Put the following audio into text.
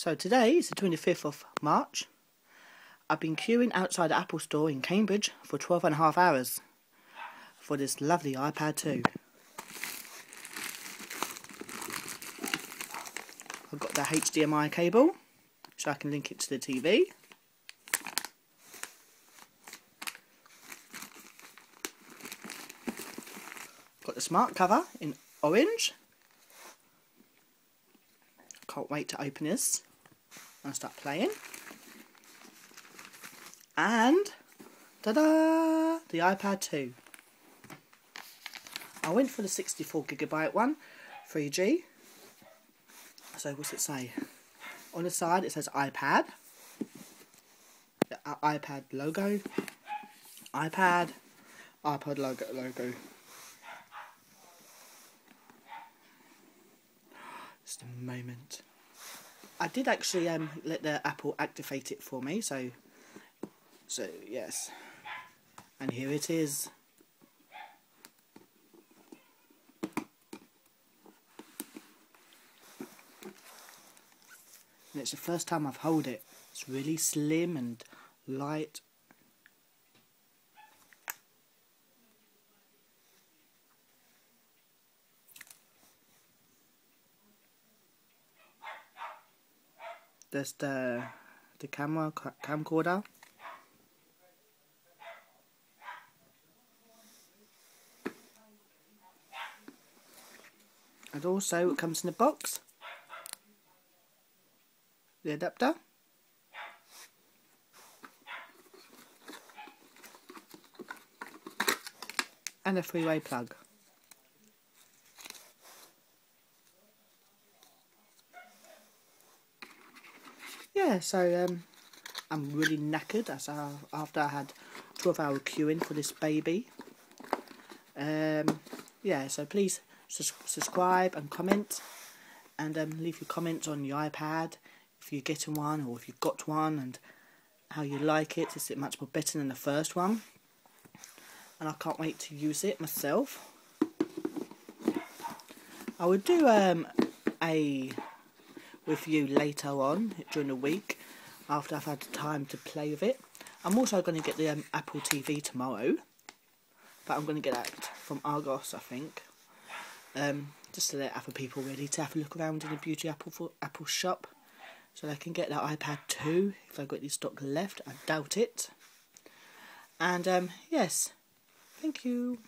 So today is the 25th of March. I've been queuing outside the Apple store in Cambridge for 12.5 hours for this lovely iPad 2. I've got the HDMI cable so I can link it to the TV. Got the smart cover in orange. Can't wait to open this and start playing. And ta-da! The iPad 2. I went for the 64GB one, 3G. So what's it say? On the side it says iPad. The iPad logo. iPad logo. Just a moment. I did actually let the Apple activate it for me, so yes. And here it is. And it's the first time I've held it. It's really slim and light. There's the camcorder. And also it comes in a box. The adapter. And a 3-way plug. Yeah, so I'm really knackered after I had 12-hour queuing for this baby. Yeah, so please subscribe and comment, and leave your comments on your iPad if you're getting one or if you've got one and how you like it. Is it much more better than the first one? And I can't wait to use it myself. I would do a review later on during the week after I've had time to play with it. I'm also going to get the Apple TV tomorrow, but I'm going to get that from Argos, I think, just to let other people ready to have a look around in the beauty Apple shop, so they can get that iPad 2 if they've got any stock left. I doubt it. And yes, thank you.